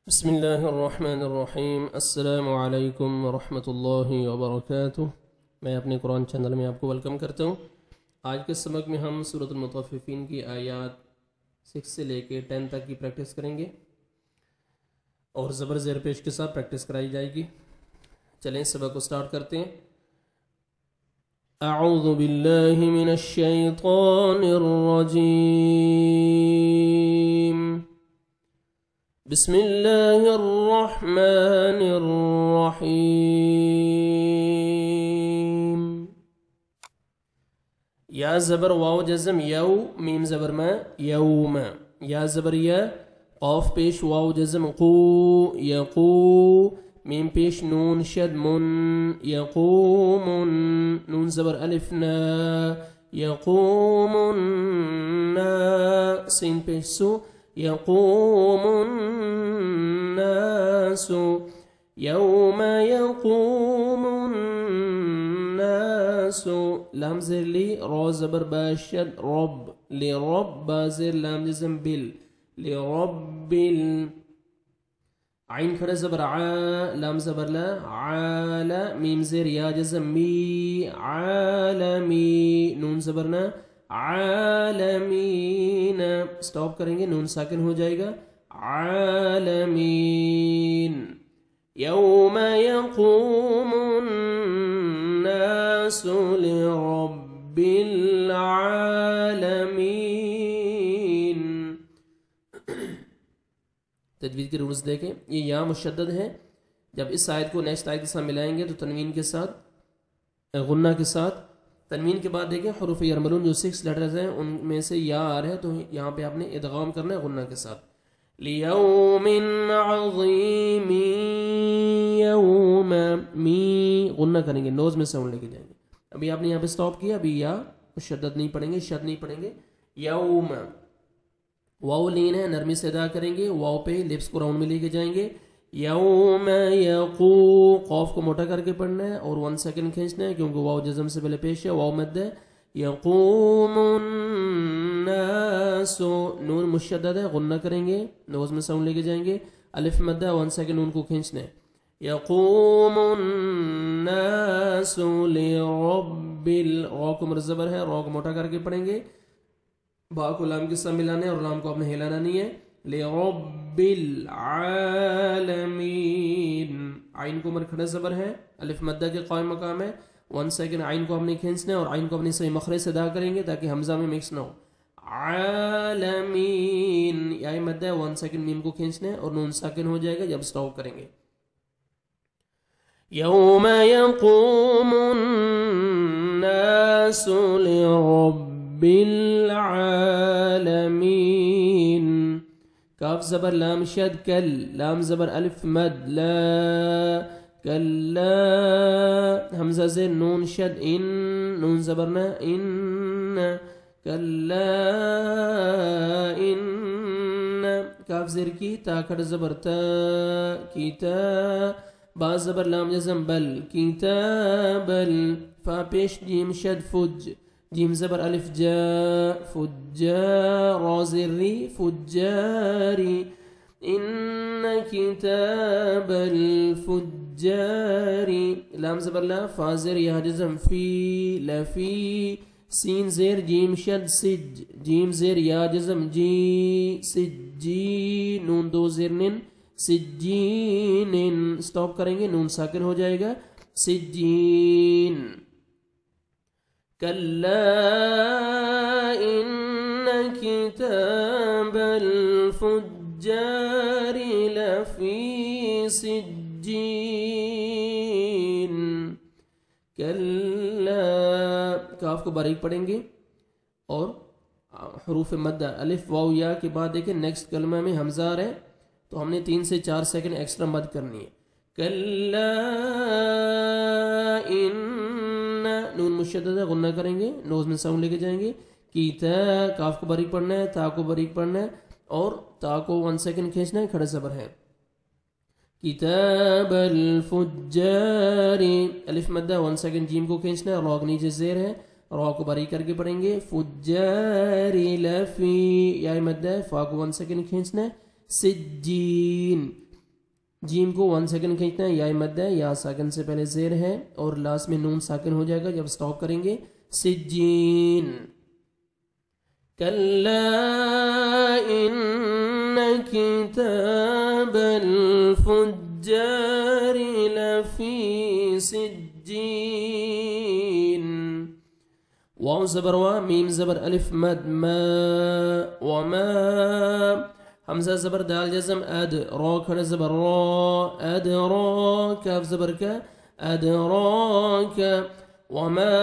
بسم اللہ الرحمن الرحیم۔ السلام علیکم ورحمۃ اللہ وبرکاتہ۔ میں اپنے قرآن چینل میں آپ کو ویلکم کرتا ہوں۔ آج کے سبق میں ہم سورۃ المطففین کی آیات 6 سے لے کے 10 تک کی پریکٹس کریں گے اور زبر زیر پیش کے ساتھ پریکٹس کرائی جائے گی۔ چلیں سبق کو سٹارٹ کرتے ہیں۔ اعوذ باللہ من الشیطان الرجیم، بسم اللہ الرحمن الرحیم۔ یا زبر واو جزم یو، میم زبر ما یوم، یا زبر یا، قاف پیش واو جزم قو یقو، میم پیش نون شد من یقومن، نون زبر الف نا یقومن، سین پیش سو يقوم الناس، يوم يقوم الناس، لام زر لي را زبر باشد رب، لرب بازر لام جزم بال، لرب عين خر زبر ع، لام زبر لا عال، ميم زر يا جزم مي، عالمي، نون زبرنا عالمین، سٹاپ کریں گے نون ساکن ہو جائے گا، عالمین۔ یوم یقوم الناس لرب العالمین۔ تجوید کے رولز دیکھیں، یہ یا مشدد ہے، جب اس آیت کو نیکسٹ آیت کے ساتھ ملائیں گے تو تنوین کے ساتھ، غنہ کے ساتھ، تنوین کے بعد دیکھیں حروف یرملون جو 6 لیٹرز ہیں ان میں سے یا آ رہے ہیں، تو یہاں پہ آپ نے ادغام کرنا ہے غنہ کے ساتھ۔ لیوم عظیم، یوم، می غنہ کریں گے، نوز میں ساؤنڈ لے کے جائیں گے۔ ابھی آپ نے یہاں پہ سٹاپ کیا، ابھی یا شدت نہیں پڑھیں گے، شد نہیں پڑھیں گے۔ یوم، واو لین ہے، نرمی سے ادا کریں گے، واو پہ لپس کو راؤنڈ میں لے کے جائیں گے۔ یوم یقو، قوف کو موٹا کر کے پڑھنا ہے اور 1 سیکنڈ کھینچنا ہے کیونکہ واو جزم سے پہلے پیش ہے، واو مد ہے۔ یقوم الناس، نون مشدد ہے، غنہ کریں گے، نوز میں ساؤنڈ لے کے جائیں گے، الف مد ہے، 1 سیکنڈ نون کو کھینچنا ہے۔ یقوم الناس لرب را کو مرزبر ہے، را کو موٹا کر کے پڑھیں گے، با کو لام کے ساتھ ملانا ہے اور لام کو آپ نے ہلانا نہیں ہے۔ لرب العالمین، عین کو مرکھڑا زبر ہے، الف مدہ کے قائم مقام ہے، 1 سیکنڈ عین کو ہم نے کھینچنا ہے اور عین کو اپنے صحیح مخرج سے ادا کریں گے تاکہ حمزہ میں مکس نہ ہو۔ عالمین، یا مدہ ہے، 1 سیکنڈ میم کو کھینچنا ہے اور نون ساکن ہو جائے گا جب سٹاپ کریں گے۔ یوم یقوم الناس لرب العالمین۔ کاف زبر لام شد کل، لام زبر الف مد لا، کلا، حمزہ زیر نون شد ان، نون زبرنا ان، کلا ان، کاف زیر کی، تا کھڑ زبر تا، کیتا، با زبر لام جزم بل، کتابل، فا پیش جیم شد فج، جیم زبر الف جا، فجار، را زیر ری، فجاری، ان کتاب الفجاری، لام زبر لا، فا زیر یا جزم فی، لفی، سین زیر جیم شد سج، جیم زیر یا جزم جی، سجی، نون 2 زیر نن، سجین، سٹاپ کریں گے نون ساکن ہو جائے گا، سجین۔ کلا ان کتاب الفجار لفی سجین، کلا، کاف کو باریک پڑھیں گے اور حروف مدہ الف واو یا کے بعد دیکھیں نیکسٹ کلمہ میں حمزہ آ رہا ہے تو ہم نے 3 سے 4 سیکنڈ ایکسٹرا مد کرنی ہے۔ کلا ان، نون مشدد ہے، غنہ کریں گے، نوز میں ساؤنڈ لے کے جائیں گے۔ کیتا، کاف کو باریک پڑھنا ہے، تا کو باریک پڑھنا ہے اور تا کو 1 سیکنڈ کھینچنا ہے، کھڑا زبر ہے۔ کتاب الفجار، الف مدہ 1 سیکنڈ جیم کو کھینچنا ہے، را نیچے زیر ہے، را کو باریک کر کے پڑھیں گے فجاری لفی یا مد ہے فا کو 1 سیکنڈ کھینچنا ہے سجین جیم کو 1 سیکنڈ کھینچنا ہے، یا مد ہے، یا ساکن سے پہلے زیر ہے اور لاسٹ میں نون ساکن ہو جائے گا جب سٹاپ کریں گے. سجین. کلا ان کتاب الفجار لفی سجین. واو زبر وا، میم زبر الف مد ما، وما. حمزہ زبر دال جزم اد، را کھڑا زبر را، اد را. کاف زبر کا، اد را کا. وما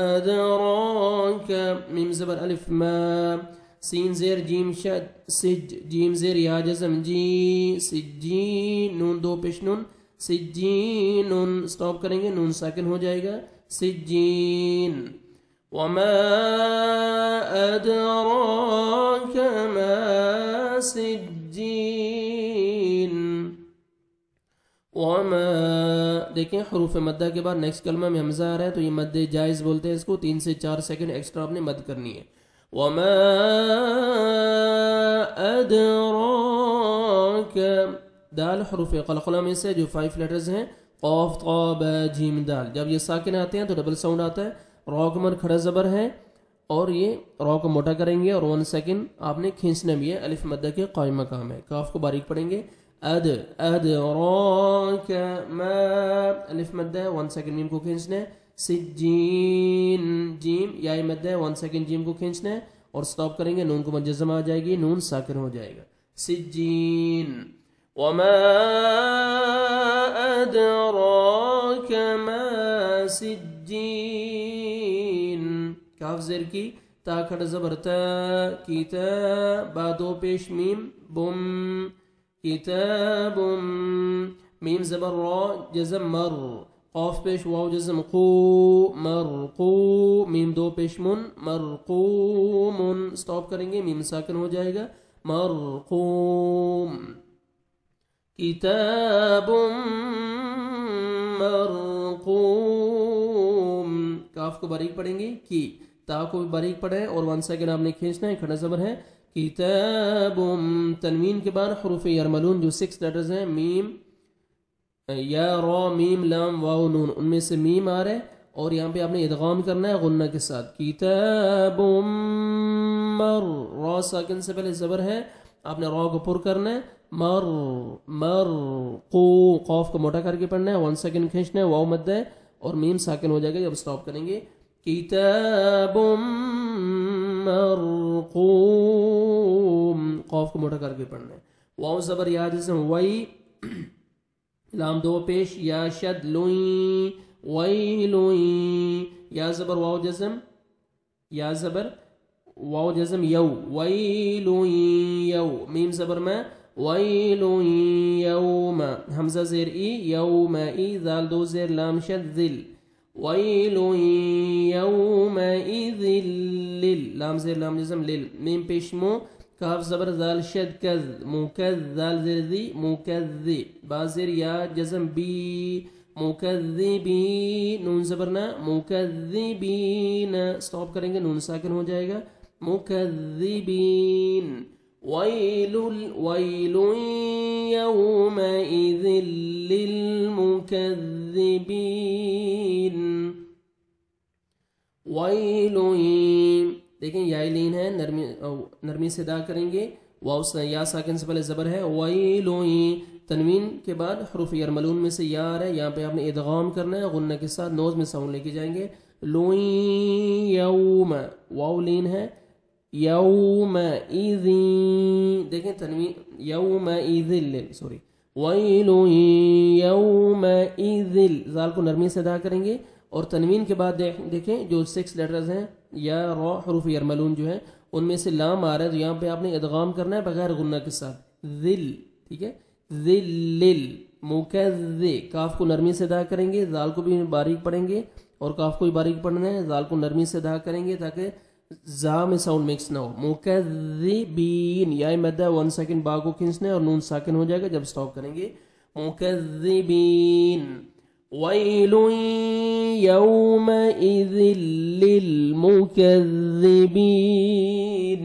ادراک. میم زبر الف ما، سین زیر جیم شد سج، جیم زیر یا جزم جی، سجین. نون دو پیش نون، سجین. نون سٹاپ کریں گے، نون ساکن ہو جائے گا. سجین. وما ادراک ما سجین. وما. دیکھیں حروف مدہ کے بعد نیکسٹ کلمہ میں حمزہ آ رہا ہے تو یہ مد جائز بولتے ہیں اس کو. 3 سے 4 سیکنڈ ایکسٹرا آپ نے مد کرنی ہے. وما ادراک. دال حروف قلقلہ میں سے جو 5 لیٹرز ہیں، قاف طا با جیم دال. جب یہ ساکن آتے ہیں تو ڈبل ساؤنڈ آتا ہے. را کو مر کھڑا زبر ہے اور یہ را کو موٹا کریں گے اور 1 سیکنڈ آپ نے کھینچنا بھی ہے. الف مدہ کے قائم مقام ہے. کاف کو باریک پڑھیں گے. اد ادراک ما، الف مدہ ہے، 1 سیکنڈ میم کو کھینچنا ہے. سجین. جیم یا مدہ ہے، 1 سیکنڈ جیم کو کھینچنا ہے اور سٹاپ کریں گے، نون کو مجزم آ جائے گی، نون ساکن ہو جائے گا. سجین. وما ادراک ما سجین. کاف زیر کی، تا کھڑا زبر تا، کیتا. با دو پیش میم بم، کتاب. میم زبر را جزم مر، قاف پیش واو جزم قو، مرقو. میم دو پیش من، مرقوم. سٹاپ کریں گے، میم ساکن ہو جائے گا. مرقوم. کتاب مرقوم. کاف کو باریک پڑھیں گے، کی. تا کو بھی باریک پڑھیں اور 1 سیکنڈ آپ نے کھینچنا ہے، کھڑا زبر ہے. کتاب. تنوین کے بعد حروف یرملون جو 6 لیٹرز ہیں، میم یا را میم لام واو نون، ان میں سے میم آ رہا ہے اور یہاں پہ آپ نے ادغام کرنا ہے غنہ کے ساتھ. کتاب مر، را ساکن سے پہلے زبر ہے، آپ نے را کو پر کرنا ہے. مر مر قو. قاف کو موٹا کر کے پڑھنا ہے، 1 سیکنڈ کھینچنا ہے، واو مد ہے اور میم ساکن ہو جائے گا جب سٹاپ کریں گے. کتاب مرقوم. قاف کو موٹا کر کے پڑھنا ہے. واو زبر یا جزم وئی، لام دو پیش، یا شد لوئی، وئی لوئی. یا زبر واو جزم، یا زبر واو جزم یو، وئی لوئی یو. میم زبر میں، وئی لوئی یوم. حمزہ زیر ای، یوم ای. ذال دو زیر لام شد ذل، ویل یومئذ لل. لام زیر لام جزم لل. میم پیش مو، کاف زبر ذال شد کذ، مکذ. ذال زیر ذی، مکذ. با زیر یا جزم بی، مکذبی. نون زبرنا، مکذبین. سٹاپ کریں گے، نون ساکن ہو جائے گا. مکذبین. ویل یومئذ للمکذبین. ویل. دیکھیں یا لین ہے، نرمی سے ادا کریں گے. واو یا ساکن سے پہلے زبر ہے. ویل. تنوین کے بعد حروف یرملون میں سے یا آ رہا ہے، یہاں پہ آپ نے ادغام کرنا ہے غنہ کے ساتھ، نوز میں ساؤنڈ لے کے جائیں گے. لوئیں یوم، واو لین ہے. یومئذ. دیکھیں تنوین، یومئذ سوری، ویل یومئذ. ذال کو نرمی سے ادا کریں گے اور تنوین کے بعد دیکھیں جو 6 لیٹرز ہیں یا را حروف یرملون جو ہیں ان میں سے لام آ رہا ہے تو یہاں پہ آپ نے ادغام کرنا ہے بغیر غنہ کے ساتھ. ذل، ٹھیک ہے. ذلل. مکذ. کاف کو نرمی سے ادا کریں گے، ذال کو بھی باریک پڑھیں گے اور کاف کو بھی باریک پڑھنا ہے. ذال کو نرمی سے ادا کریں گے تاکہ زا میں ساؤنڈ مکس نہ ہو. مکذبین. یا مدہ 1 سیکنڈ با کو کھینچنا ہے اور نون ساکن ہو جائے گا جب سٹاپ کریں گے. مکذبین. ویل یومئذ للمکذبین.